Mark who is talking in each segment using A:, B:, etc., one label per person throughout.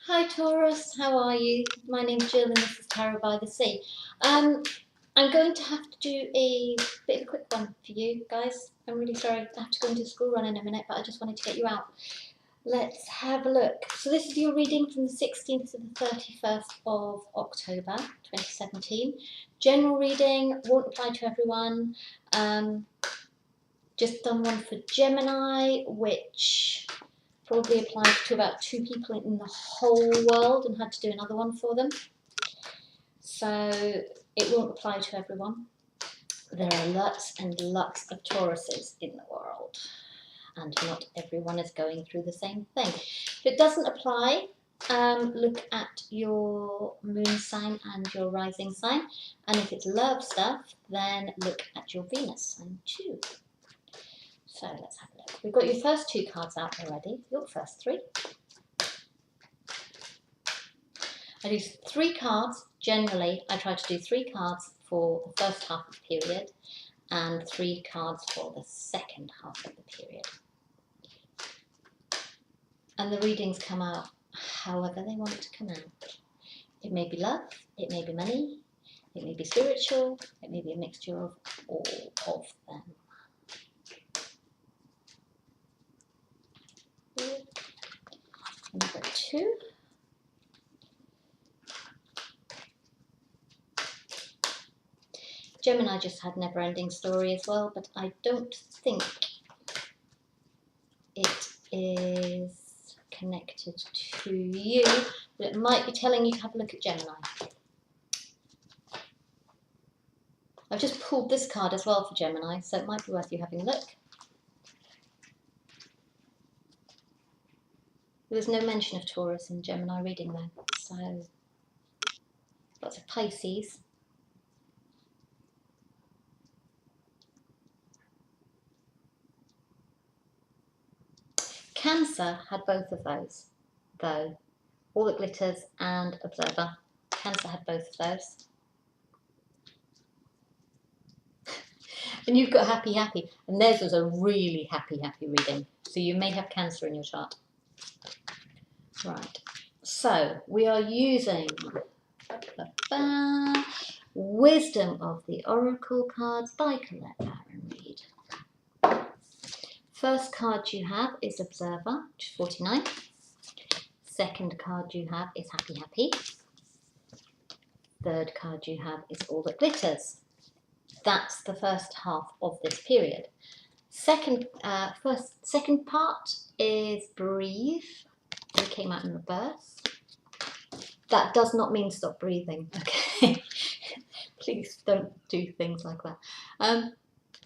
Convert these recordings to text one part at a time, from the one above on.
A: Hi Taurus, how are you? My name's Jill and this is Tarot by the Sea. I'm going to have to do a bit of a quick one for you guys. I'm really sorry, I have to go into the school run in a minute, but I just wanted to get you out. Let's have a look. So this is your reading from the 16th to the 31st of October 2017. General reading, won't apply to everyone. Just done one for Gemini, which probably applies to about 2 people in the whole world, and had to do another one for them. So it won't apply to everyone. There are lots and lots of Tauruses in the world, and not everyone is going through the same thing. If it doesn't apply, look at your moon sign and your rising sign, and if it's love stuff, then look at your Venus sign too. So let's have a look. We've got your first 2 cards out already, your first 3. I do 3 cards. Generally, I try to do 3 cards for the first half of the period and 3 cards for the second half of the period. And the readings come out however they want to come out. It may be love, it may be money, it may be spiritual, it may be a mixture of all of them. Number 2. Gemini just had Never-Ending Story as well, but I don't think it is connected to you, but it might be telling you to have a look at Gemini. I've just pulled this card as well for Gemini, so it might be worth you having a look. There was no mention of Taurus in Gemini reading though, so lots of Pisces. Cancer had both of those, though. All That Glitters and Observer. Cancer had both of those. And you've got Happy Happy, and theirs was a really happy reading. So you may have Cancer in your chart. Right, so we are using Wisdom of the Oracle cards by Colette Baron Reid. First card you have is Observer, which is 49. Second card you have is Happy Happy. Third card you have is All That Glitters. That's the first half of this period. Second part is Breathe. It came out in reverse. That does not mean stop breathing, okay? Please don't do things like that.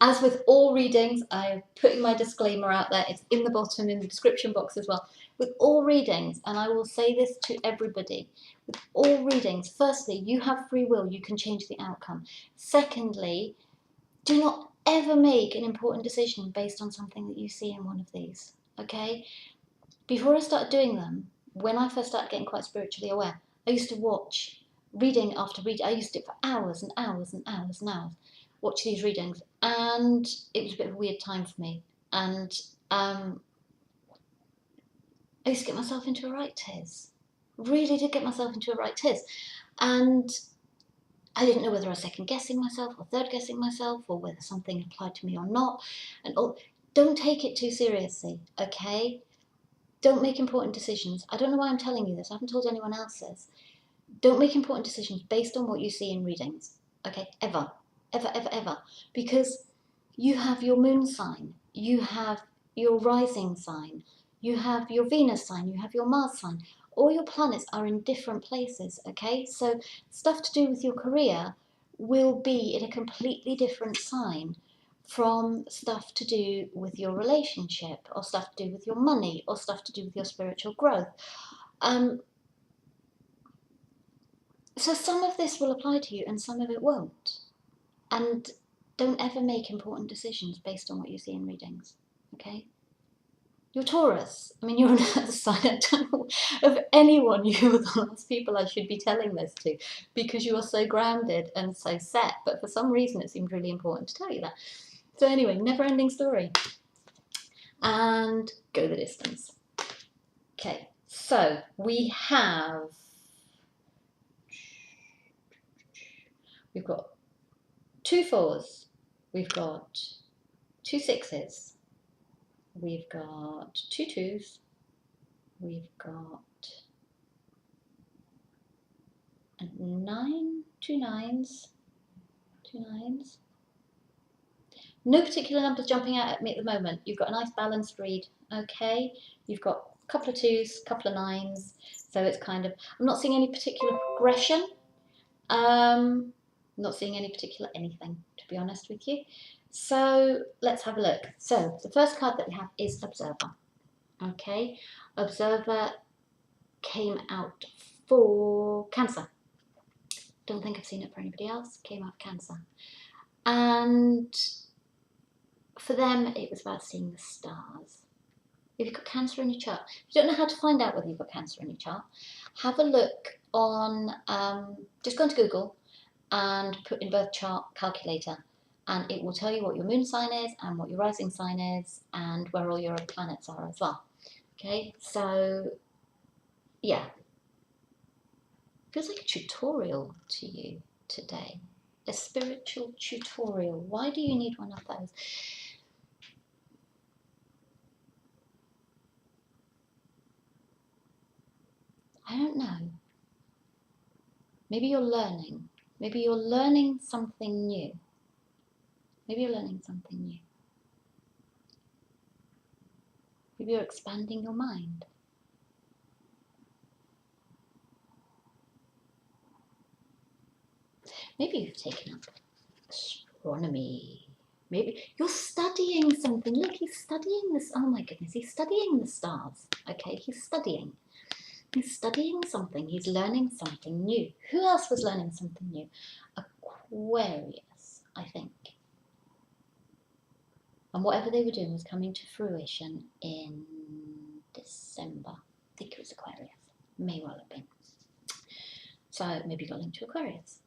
A: As with all readings, I'm putting my disclaimer out there. It's in the bottom in the description box as well. With all readings, and I will say this to everybody, with all readings, firstly, you have free will. You can change the outcome. Secondly, do not ever make an important decision based on something that you see in one of these, okay? Before I started doing them, when I first started getting quite spiritually aware, I used to watch reading after reading. I used to do it for hours and hours and hours and hours, watch these readings, and it was a bit of a weird time for me. And I used to get myself into a right tiz. Really did get myself into a right tiz. And I didn't know whether I was second guessing myself or third guessing myself, or whether something applied to me or not. And don't take it too seriously, okay? Don't make important decisions. I don't know why I'm telling you this. I haven't told anyone else this. Don't make important decisions based on what you see in readings, okay? Ever. Ever, ever, ever. Because you have your moon sign, you have your rising sign, you have your Venus sign, you have your Mars sign. All your planets are in different places, okay? So stuff to do with your career will be in a completely different sign from stuff to do with your relationship, or stuff to do with your money, or stuff to do with your spiritual growth. So some of this will apply to you and some of it won't. And don't ever make important decisions based on what you see in readings, okay? You're Taurus. I mean, you're an earth sign. I don't know of anyone you are the last people I should be telling this to, because you are so grounded and so set. But for some reason, it seemed really important to tell you that. So anyway, Never-Ending Story. And Go the Distance. Okay, So we've got 2 4s, we've got 2 6s, we've got 2 2s, we've got a 9, 2 9s, 2 9s. No particular numbers jumping out at me at the moment. You've got a nice balanced read, okay? You've got a couple of 2s, a couple of 9s, so it's kind of, I'm not seeing any particular progression. I'm not seeing any particular anything, to be honest with you. So let's have a look. So the first card that we have is Observer, okay? Observer came out for Cancer. Don't think I've seen it for anybody else. Came out Cancer. And for them, it was about seeing the stars. If you've got Cancer in your chart, if you don't know how to find out whether you've got Cancer in your chart, have a look on, just go into Google and put in birth chart calculator, and it will tell you what your moon sign is and what your rising sign is and where all your planets are as well. Okay, so yeah, feels like a tutorial to you today, a spiritual tutorial. Why do you need one of those? I don't know. Maybe you're learning. Maybe you're learning something new. Maybe you're learning something new. Maybe you're expanding your mind. Maybe you've taken up astronomy. Maybe you're studying something. Look, he's studying this. Oh my goodness, he's studying the stars. Okay, he's studying. He's studying something. He's learning something new. Who else was learning something new? Aquarius, I think. And whatever they were doing was coming to fruition in December. I think it was Aquarius. May well have been. So maybe you got linked to Aquarius.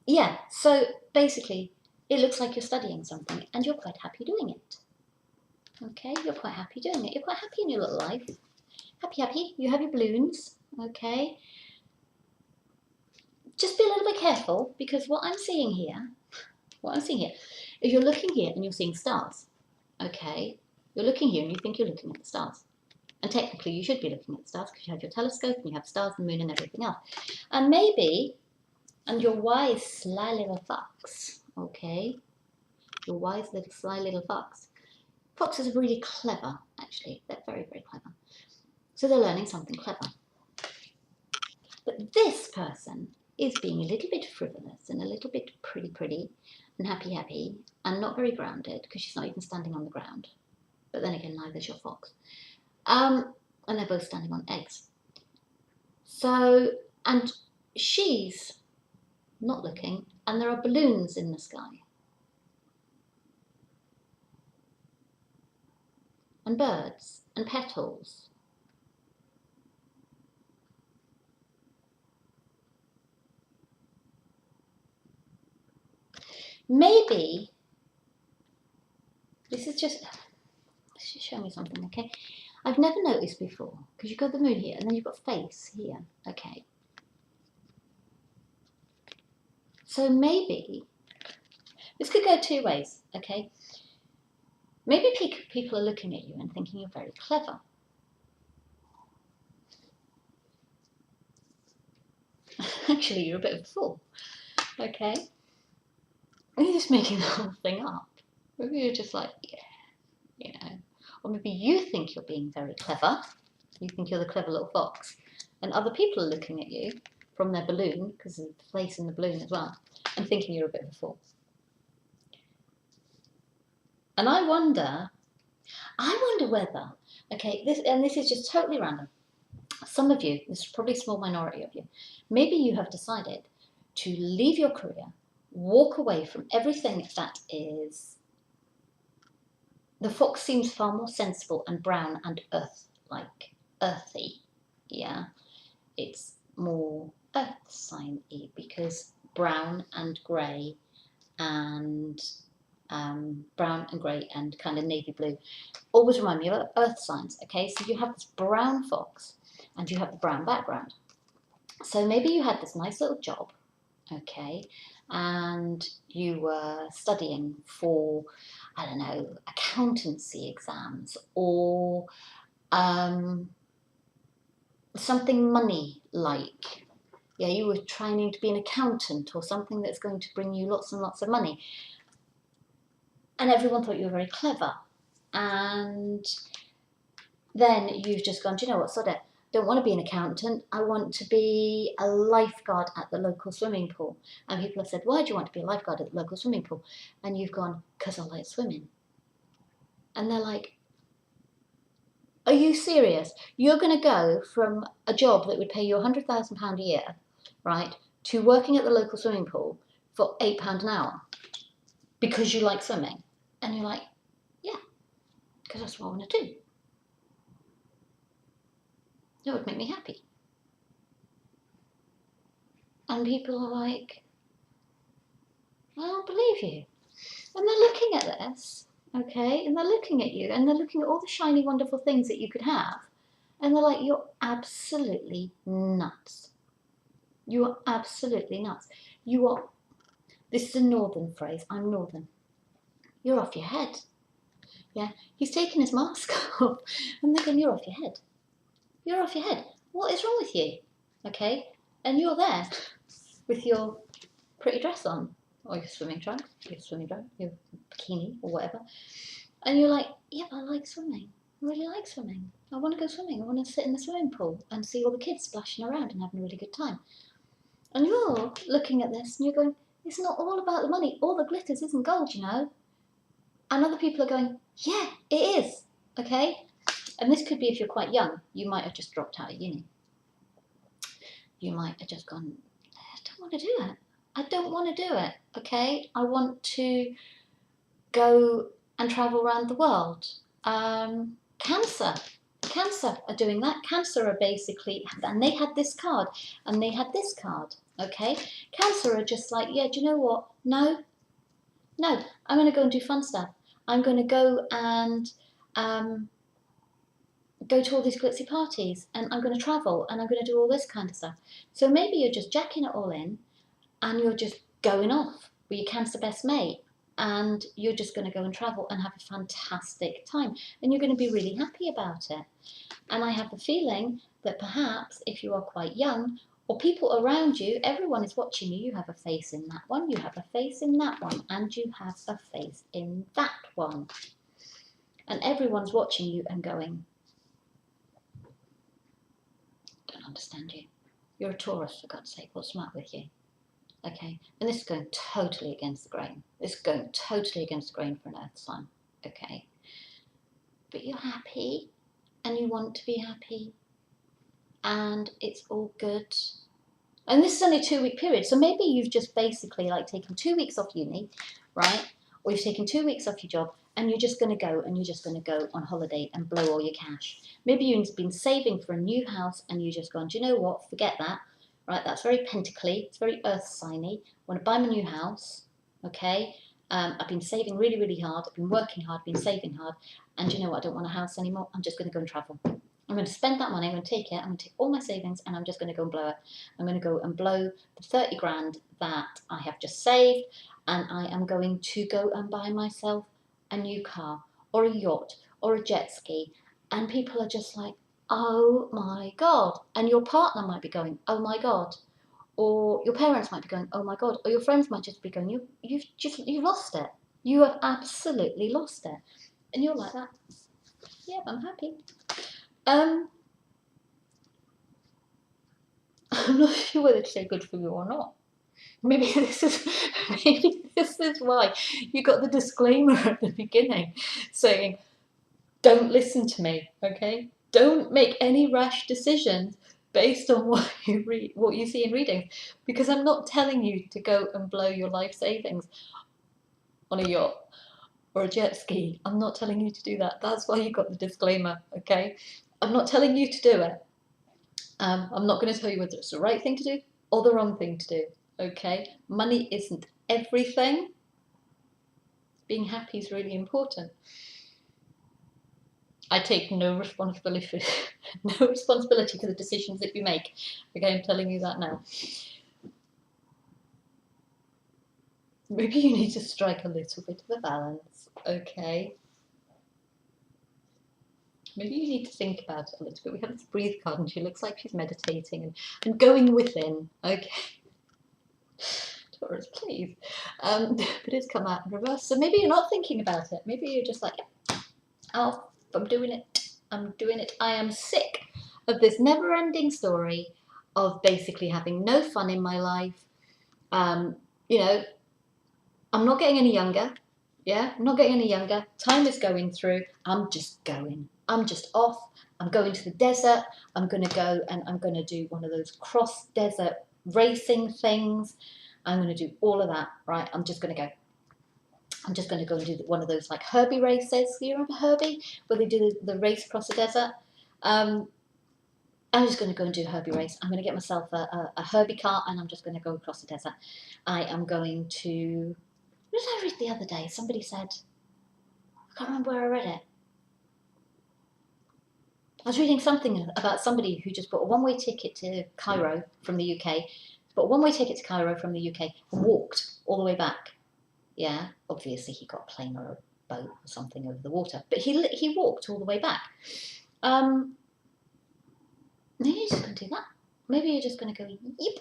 A: Yeah, so basically, it looks like you're studying something and you're quite happy doing it. Okay, you're quite happy doing it. You're quite happy in your little life. Happy, happy. You have your balloons, okay? Just be a little bit careful, because what I'm seeing here is you're looking here and you're seeing stars, okay? You're looking here and you think you're looking at the stars. And technically you should be looking at the stars because you have your telescope and you have stars and the moon and everything else. And maybe, and your wise, sly little fox, okay? Your wise little, sly little fox. Foxes are really clever, actually. They're very, very clever. So they're learning something clever. But this person is being a little bit frivolous and a little bit pretty and happy and not very grounded, because she's not even standing on the ground. But then again, neither's your fox. And they're both standing on eggs. So, and she's not looking, and there are balloons in the sky. And birds and petals. Maybe, this is just show me something, okay? I've never noticed before, because you've got the moon here and then you've got face here, okay? So maybe, this could go 2 ways, okay? Maybe people are looking at you and thinking you're very clever. Actually, you're a bit of a fool, okay? And you're just making the whole thing up. Maybe you're just like, yeah, you know. Or maybe you think you're being very clever. You think you're the clever little fox. And other people are looking at you from their balloon, because of the face in the balloon as well, and thinking you're a bit of a fool. And I wonder whether, okay, this is just totally random. Some of you, this is probably a small minority of you, maybe you have decided to leave your career, walk away from everything that is, the fox seems far more sensible and brown and earth-like, earthy, yeah. It's more earth sign-y, because brown and grey and brown brown and grey and kind of navy blue, always remind me of earth signs, okay? So you have this brown fox and you have the brown background. So maybe you had this nice little job, okay, and you were studying for, I don't know, accountancy exams or something money-like. Yeah, you were trying to be an accountant or something that's going to bring you lots and lots of money. And everyone thought you were very clever. And then you've just gone, do you know what, sod it. Don't want to be an accountant. I want to be a lifeguard at the local swimming pool. And people have said, why do you want to be a lifeguard at the local swimming pool? And you've gone, because I like swimming. And they're like, are you serious? You're going to go from a job that would pay you £100,000 a year, right, to working at the local swimming pool for £8 an hour because you like swimming. And you're like, yeah, because that's what I want to do. That would make me happy. And people are like, I don't believe you. And they're looking at this, okay, and they're looking at you, and they're looking at all the shiny, wonderful things that you could have, and they're like, you're absolutely nuts. You are absolutely nuts. You are, this is a northern phrase, I'm northern. You're off your head. Yeah, he's taken his mask off, and they're going, you're off your head. You're off your head. What is wrong with you? Okay, and you're there with your pretty dress on, or your swimming trunks, your bikini, or whatever. And you're like, yeah, but I like swimming. I really like swimming. I want to go swimming. I want to sit in the swimming pool and see all the kids splashing around and having a really good time. And you're looking at this and you're going, it's not all about the money. All the glitters isn't gold, you know. And other people are going, yeah, it is. Okay? And this could be if you're quite young. You might have just dropped out of uni. You might have just gone, I don't want to do it. I don't want to do it. Okay? I want to go and travel around the world. Cancer are doing that. Cancer are basically, and they had this card, and they had this card, okay? Cancer are just like, yeah, do you know what? No, I'm going to go and do fun stuff. I'm going to go and go to all these glitzy parties, and I'm going to travel, and I'm going to do all this kind of stuff. So maybe you're just jacking it all in, and you're just going off with your Cancer best mate, and you're just going to go and travel and have a fantastic time, and you're going to be really happy about it. And I have the feeling that perhaps if you are quite young, or people around you, everyone is watching you, you have a face in that one, you have a face in that one, and you have a face in that one. And everyone's watching you and going, don't understand you. You're a Taurus, for God's sake, what's the matter with you? Okay, and this is going totally against the grain. This is going totally against the grain for an earth sign, okay? But you're happy, and you want to be happy, and it's all good. And this is only a 2-week period, so maybe you've just basically like taken 2 weeks off uni, right? Or you've taken 2 weeks off your job, and you're just going to go, and you're just going to go on holiday and blow all your cash. Maybe you've been saving for a new house, and you've just gone, do you know what, forget that. Right, that's very pentacly, it's very earth signy. I want to buy my new house, okay? I've been saving really, really hard. I've been working hard, been saving hard. And you know what, I don't want a house anymore. I'm just going to go and travel. I'm going to spend that money, I'm going to take it, I'm going to take all my savings, and I'm just going to go and blow it. I'm going to go and blow the 30 grand that I have just saved, and I am going to go and buy myself a new car, or a yacht, or a jet ski. And people are just like, oh my God. And your partner might be going, oh my God. Or your parents might be going, oh my God. Or your friends might just be going, you've lost it. You have absolutely lost it. And you're like that. Yeah, I'm happy. I'm not sure whether to say good for you or not. Maybe this is why you got the disclaimer at the beginning saying, don't listen to me, okay? Don't make any rash decisions based on what you read, what you see in readings, because I'm not telling you to go and blow your life savings on a yacht or a jet ski. I'm not telling you to do that. That's why you got the disclaimer, okay? I'm not telling you to do it. I'm not going to tell you whether it's the right thing to do or the wrong thing to do, okay? Money isn't everything. Being happy is really important. I take no responsibility for, no responsibility for the decisions that you make. Okay, I'm telling you that now. Maybe you need to strike a little bit of a balance, okay? Maybe you need to think about it a little bit. We have this breathe card and she looks like she's meditating and going within, okay? Taurus, please. But it's come out in reverse. So maybe you're not thinking about it. Maybe you're just like, yeah, oh, I'm doing it. I'm doing it. I am sick of this never-ending story of basically having no fun in my life. You know, I'm not getting any younger. Yeah, I'm not getting any younger. Time is going through. I'm just going. I'm just off. I'm going to the desert. I'm going to go and I'm going to do one of those cross-desert racing things. I'm going to do all of that, right? I'm just going to go. I'm just going to go and do one of those like Herbie races. You remember Herbie? Where they do the race across the desert? I'm just going to go and do a Herbie race. I'm going to get myself a Herbie car and I'm just going to go across the desert. I am going to... What did I read the other day? Somebody said... I can't remember where I read it. I was reading something about somebody who just bought a one-way ticket to Cairo from the UK, bought a one-way ticket to Cairo from the UK and walked all the way back. Yeah, obviously he got a plane or a boat or something over the water, but he walked all the way back. Maybe you're just going to do that. Maybe you're just going to go, yep.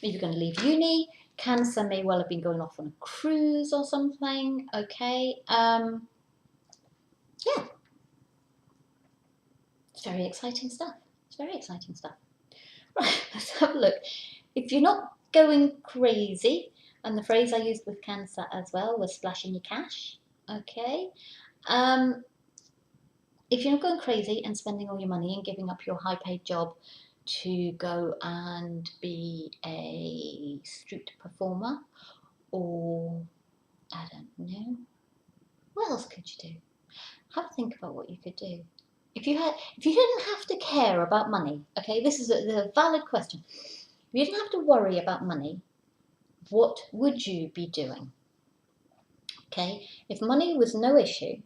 A: Maybe you're going to leave uni. Cancer may well have been going off on a cruise or something. Okay. Yeah. It's very exciting stuff. It's very exciting stuff. Right, let's have a look. If you're not going crazy, and the phrase I used with Cancer as well was splashing your cash. Okay. If you're not going crazy and spending all your money and giving up your high-paid job to go and be a street performer, or I don't know, what else could you do? Have a think about what you could do. If you didn't have to care about money, okay, this is a valid question. If you didn't have to worry about money, what would you be doing? Okay, if money was no issue,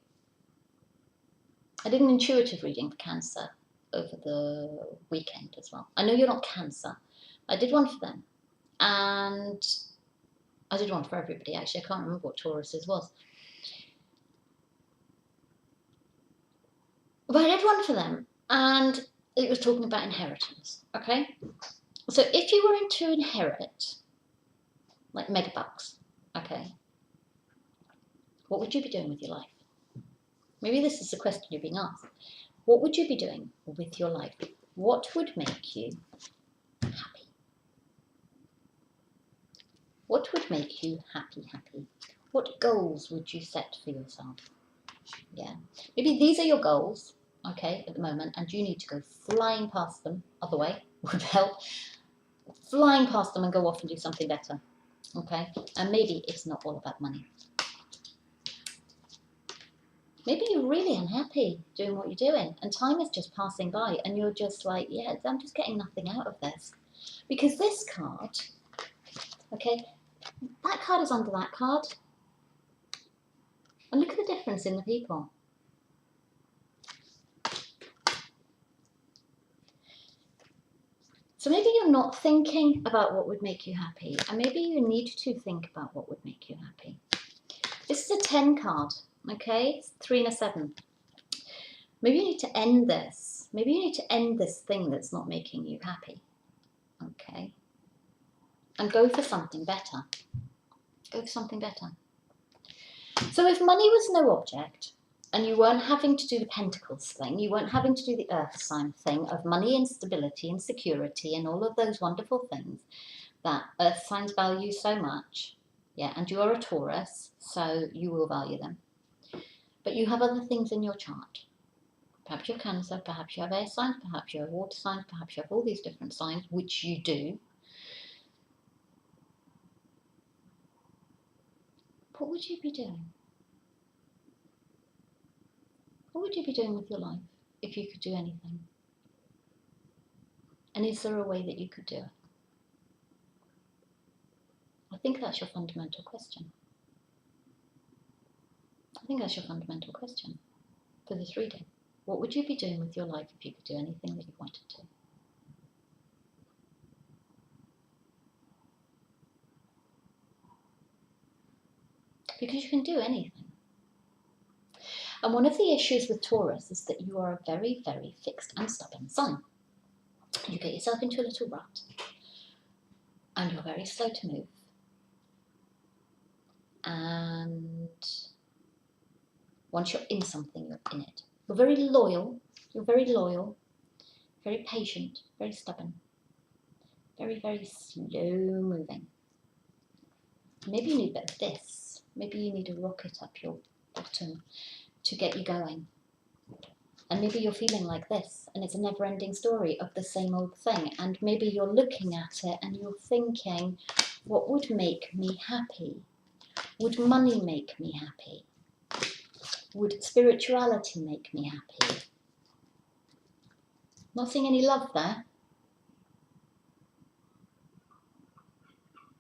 A: I did an intuitive reading for Cancer over the weekend as well. I know you're not Cancer. I did one for them. And I did one for everybody, actually. I can't remember what Taurus's was. But I did one for them. And it was talking about inheritance, okay? So if you were to inherit, like megabucks, okay, what would you be doing with your life? Maybe this is the question you're being asked. What would you be doing with your life? What would make you happy? What would make you happy? What goals would you set for yourself? Yeah, maybe these are your goals, okay, at the moment, and you need to go flying past them. Other way would help. Flying past them and go off and do something better, okay? And maybe it's not all about money. Maybe you're really unhappy doing what you're doing and time is just passing by and you're just like, yeah, I'm just getting nothing out of this. Because this card, okay, that card is under that card. And look at the difference in the people. So maybe you're not thinking about what would make you happy, and maybe you need to think about what would make you happy. This is a 10 card, okay? It's 3 and a 7. Maybe you need to end this. Maybe you need to end this thing that's not making you happy, okay? And go for something better. Go for something better. So if money was no object, and you weren't having to do the Pentacles thing, you weren't having to do the Earth sign thing of money and stability and security and all of those wonderful things that Earth signs value so much, yeah, and you are a Taurus, so you will value them. But you have other things in your chart. Perhaps you're Cancer, perhaps you have air signs, perhaps you have water signs, perhaps you have all these different signs, which you do. What would you be doing? What would you be doing with your life if you could do anything? And is there a way that you could do it? I think that's your fundamental question. I think that's your fundamental question for this reading. What would you be doing with your life if you could do anything that you wanted to? Because you can do anything. And one of the issues with Taurus is that you are a very, very fixed and stubborn sign. You get yourself into a little rut and you're very slow to move. And once you're in something, you're in it. You're very loyal, very patient, very stubborn, very, very slow moving. Maybe you need a bit of this. Maybe you need a rocket up your bottom to get you going. And maybe you're feeling like this, and it's a never-ending story of the same old thing. And maybe you're looking at it and you're thinking, what would make me happy? Would money make me happy? Would spirituality make me happy? Not seeing any love there.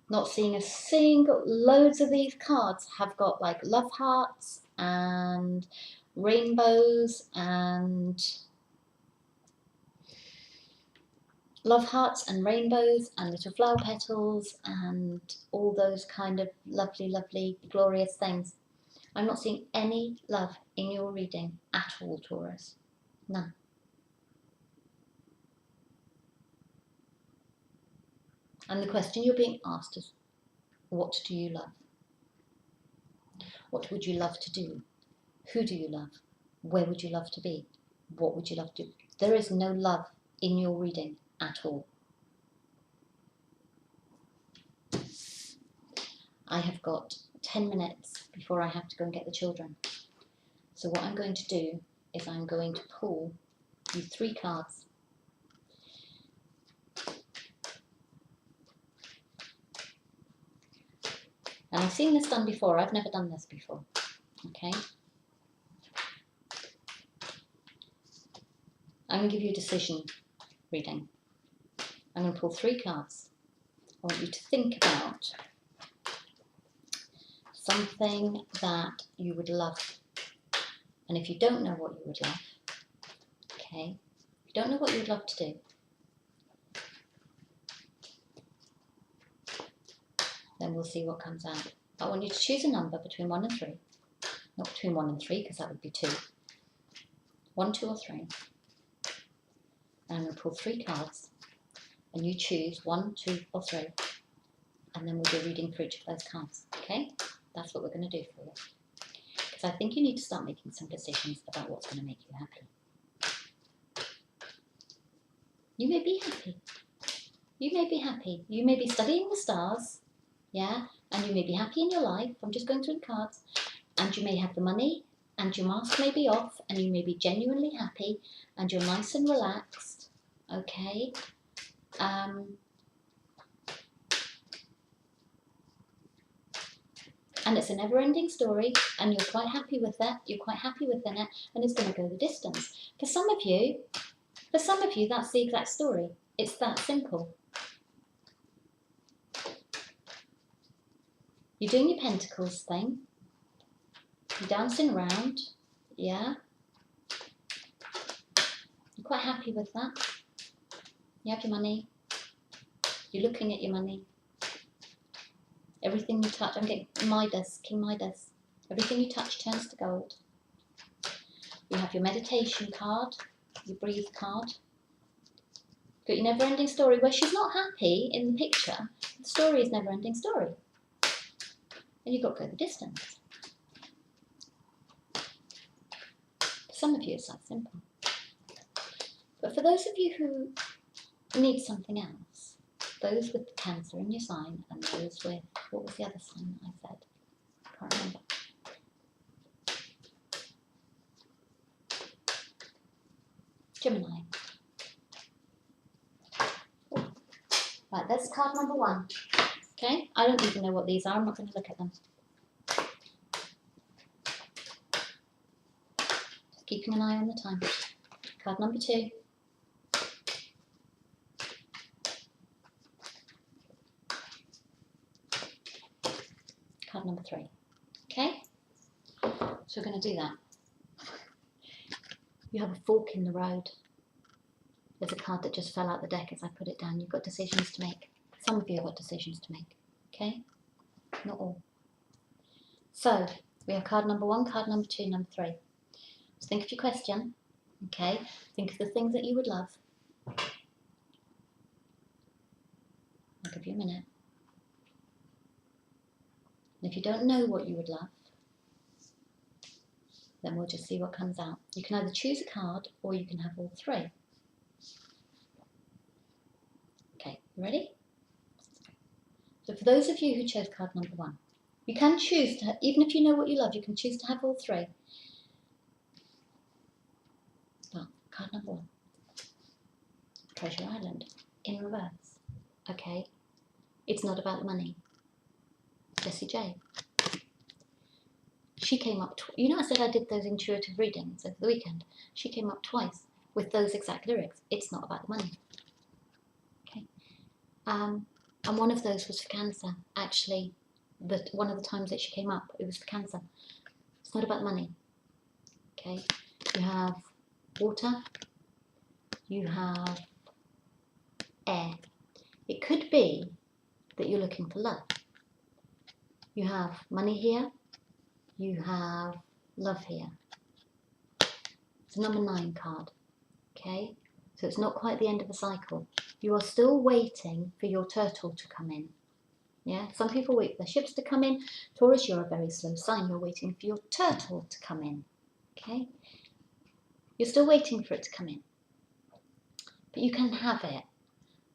A: Not seeing a single, loads of these cards have got like love hearts and rainbows and little flower petals and all those kind of lovely, lovely, glorious things. I'm not seeing any love in your reading at all, Taurus. None. And the question you're being asked is, what do you love? What would you love to do? Who do you love? Where would you love to be? What would you love to do? There is no love in your reading at all. I have got 10 minutes before I have to go and get the children. So what I'm going to do is I'm going to pull you 3 cards. And I've seen this done before. I've never done this before. Okay? I'm going to give you a decision reading. I'm going to pull 3 cards. I want you to think about something that you would love. And if you don't know what you would love, okay, if you don't know what you would love to do, then we'll see what comes out. I want you to choose a number between 1 and 3. Not between 1 and 3, because that would be 2. 1, 2 or 3. And I'm going to pull 3 cards. And you choose 1, 2 or 3. And then we'll do a reading for each of those cards. Okay? That's what we're going to do for you. Because I think you need to start making some decisions about what's going to make you happy. You may be happy. You may be happy. You may be studying the stars. Yeah? And you may be happy in your life. I'm just going through the cards. And you may have the money. And your mask may be off. And you may be genuinely happy. And you're nice and relaxed. Okay? And it's a never-ending story, and you're quite happy with that. You're quite happy within it, and it's going to go the distance. For some of you, that's the exact story. It's that simple. You're doing your pentacles thing. You're dancing around. Yeah. You're quite happy with that. You have your money. You're looking at your money. Everything you touch, I'm getting Midas, King Midas. Everything you touch turns to gold. You have your meditation card, your breathe card. Got your never-ending story where she's not happy in the picture. The story is never-ending story. And you've got to go the distance. For some of you, it's that simple. But for those of you who need something else, those with Cancer in your sign and those with, what was the other sign that I said? I can't remember. Gemini. Ooh. Right, that's card number 1. Okay, I don't even know what these are. I'm not going to look at them. Just keeping an eye on the time. Card number 2. Card number 3. Okay, so So we're going to do that. You have a fork in the road. There's a card that just fell out the deck as I put it down. You've got decisions to make. Some of you have got decisions to make. Okay? Not all. So we have card number 1, card number 2, number 3. So think of your question. Okay? Think of the things that you would love. I'll give you a minute. And if you don't know what you would love, then we'll just see what comes out. You can either choose a card or you can have all 3. Okay, you ready? So for those of you who chose card number 1, you can choose to, even if you know what you love, you can choose to have all 3. Well, card number 1, Treasure Island, in reverse. Okay, it's not about the money. Jessie J. She came up, you know I said I did those intuitive readings over the weekend? She came up twice with those exact lyrics. It's not about the money. Okay. And one of those was for Cancer. Actually, one of the times that she came up, it was for Cancer. It's not about money. Okay. You have water. You have air. It could be that you're looking for love. You have money here. You have love here. It's a number 9 card. Okay. So it's not quite the end of the cycle. You are still waiting for your turtle to come in. Yeah, some people wait for their ships to come in. Taurus, you're a very slow sign. You're waiting for your turtle to come in. Okay? You're still waiting for it to come in. But you can have it.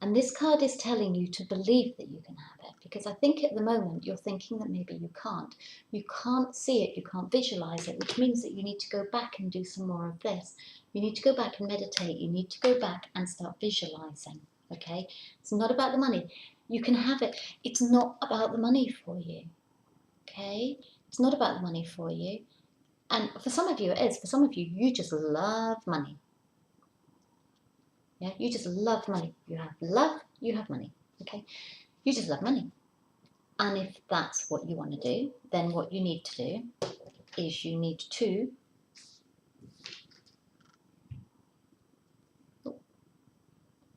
A: And this card is telling you to believe that you can have it. Because I think at the moment you're thinking that maybe you can't. You can't see it. You can't visualize it. Which means that you need to go back and do some more of this. You need to go back and meditate. You need to go back and start visualizing. Okay? It's not about the money. You can have it. It's not about the money for you. Okay? It's not about the money for you. And for some of you it is. For some of you, you just love money. Yeah? You just love money. You have love, you have money. Okay? You just love money. And if that's what you want to do, then what you need to do is you need to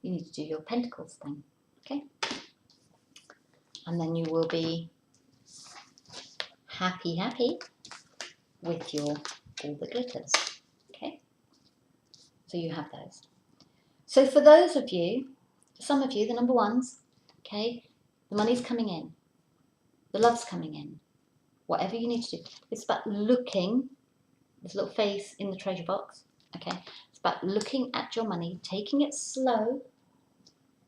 A: do your Pentacles thing. Okay? And then you will be happy with your all the glitters. Okay? So you have those. So for those of you, for some of you, the number 1s, okay, the money's coming in. The love's coming in. Whatever you need to do. It's about looking, this little face in the treasure box, okay? It's about looking at your money, taking it slow.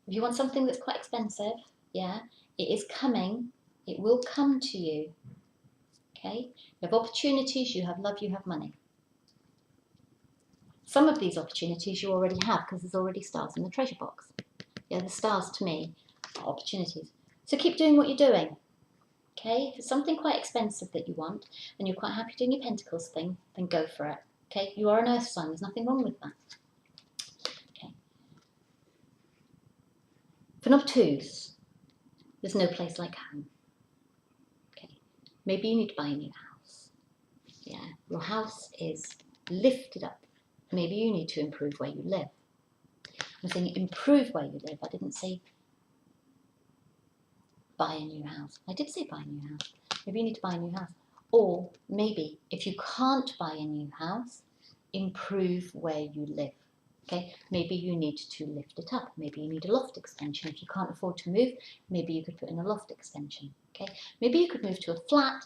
A: If you want something that's quite expensive, yeah, it is coming. It will come to you, okay? You have opportunities, you have love, you have money. Some of these opportunities you already have because there's already stars in the treasure box. Yeah, the stars to me are opportunities. So keep doing what you're doing. Okay, if it's something quite expensive that you want and you're quite happy doing your Pentacles thing, then go for it. Okay, you are an earth sign, there's nothing wrong with that. Okay. For number 2s, there's no place like home. Okay, maybe you need to buy a new house. Yeah, your house is lifted up. Maybe you need to improve where you live. I'm saying improve where you live. I didn't say buy a new house. I did say buy a new house. Maybe you need to buy a new house. Or maybe if you can't buy a new house, improve where you live. Okay, maybe you need to lift it up. Maybe you need a loft extension. If you can't afford to move, maybe you could put in a loft extension. Okay, maybe you could move to a flat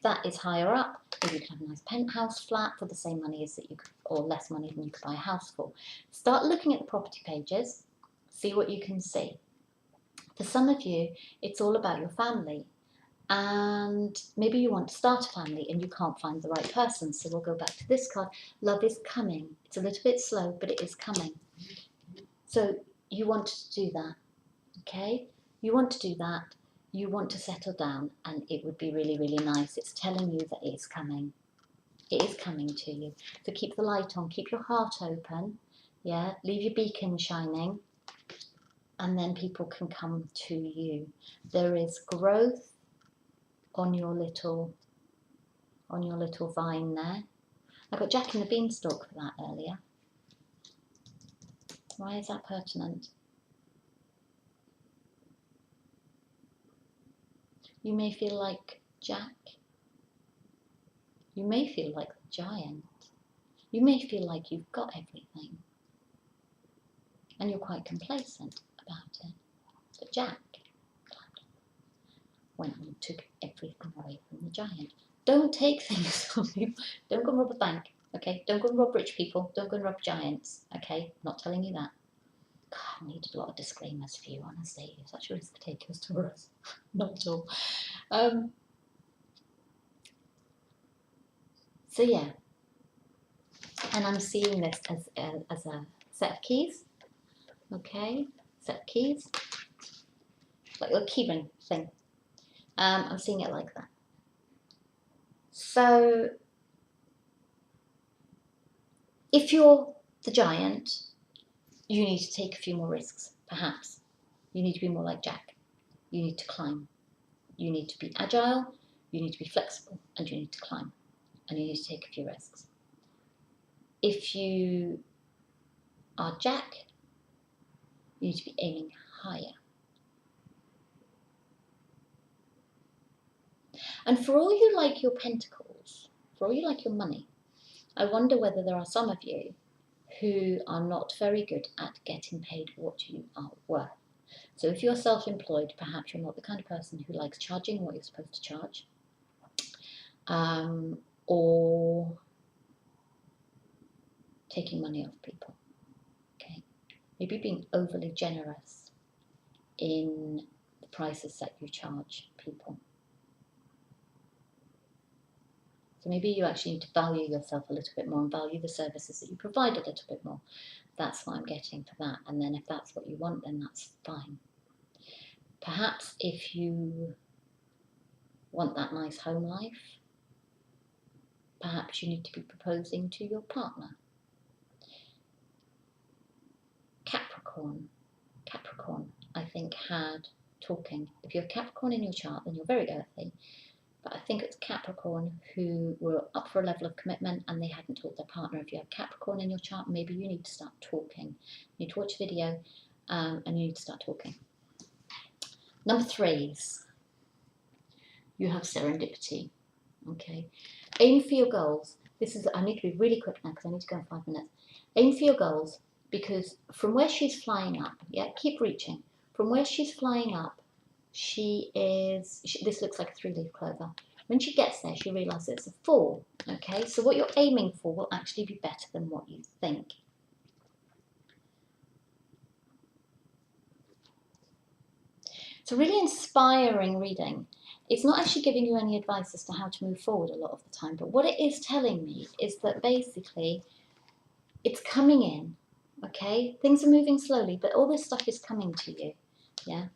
A: that is higher up. Maybe you could have a nice penthouse flat for the same money as that you could, or less money than you could buy a house for. Start looking at the property pages, see what you can see. For some of you, it's all about your family. And maybe you want to start a family and you can't find the right person. So we'll go back to this card. Love is coming. It's a little bit slow, but it is coming. So you want to do that, okay? You want to do that. You want to settle down and it would be really, really nice. It's telling you that it's coming. It is coming to you. So keep the light on. Keep your heart open. Yeah, leave your beacon shining. And then people can come to you. There is growth on your little on your little vine there. I got Jack in the Beanstalk for that earlier. Why is that pertinent? You may feel like Jack. You may feel like the giant. You may feel like you've got everything. And you're quite complacent about it. But Jack went and took everything away from the giant. Don't take things from people. Don't go and rob a bank, okay? Don't go and rob rich people. Don't go and rob giants, okay? Not telling you that. God, I needed a lot of disclaimers for you, honestly. You're such a risk takers, Taurus. Not at all. So yeah, and I'm seeing this as a set of keys, okay? Set of keys, like a keyring thing. I'm seeing it like that. So if you're the giant, you need to take a few more risks, perhaps. You need to be more like Jack. You need to climb. You need to be agile, you need to be flexible, and you need to climb. And you need to take a few risks. If you are Jack, you need to be aiming higher. And for all you like your pentacles, for all you like your money, I wonder whether there are some of you who are not very good at getting paid what you are worth. So if you're self-employed, perhaps you're not the kind of person who likes charging what you're supposed to charge, or taking money off people, okay? Maybe being overly generous in the prices that you charge people. So maybe you actually need to value yourself a little bit more and value the services that you provide a little bit more. That's what I'm getting for that. And then if that's what you want, then that's fine. Perhaps if you want that nice home life, perhaps you need to be proposing to your partner. Capricorn, I think had talking. If you're Capricorn in your chart, then you're very earthy. But I think it's Capricorn who were up for a level of commitment and they hadn't told their partner. If you have Capricorn in your chart, maybe you need to start talking. You need to watch a video and you need to start talking. Number 3s, you have serendipity. Okay, aim for your goals. I need to be really quick now because I need to go in 5 minutes. Aim for your goals, because from where she's flying up, yeah, keep reaching. From where she's flying up, this looks like a 3-leaf clover. When she gets there, she realizes it's a 4, okay? So what you're aiming for will actually be better than what you think. It's a really inspiring reading. It's not actually giving you any advice as to how to move forward a lot of the time, but what it is telling me is that basically it's coming in, okay? Things are moving slowly, but all this stuff is coming to you, yeah?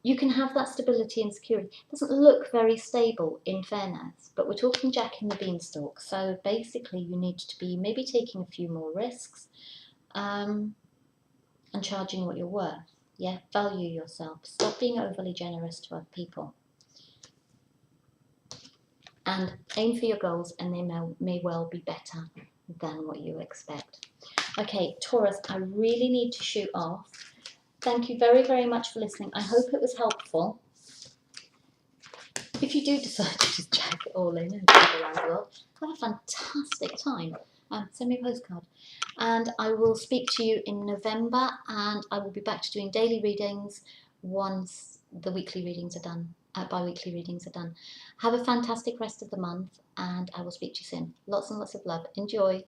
A: You can have that stability and security. It doesn't look very stable, in fairness, but we're talking Jack in the Beanstalk. So basically you need to be maybe taking a few more risks and charging what you're worth. Yeah, value yourself. Stop being overly generous to other people. And aim for your goals, and they may well be better than what you expect. Okay, Taurus, I really need to shoot off. Thank you very, very much for listening. I hope it was helpful. If you do decide to just jack it all in and travel around the world, have a fantastic time. Send me a postcard. And I will speak to you in November, and I will be back to doing daily readings once the weekly readings are done, bi-weekly readings are done. Have a fantastic rest of the month, and I will speak to you soon. Lots and lots of love. Enjoy.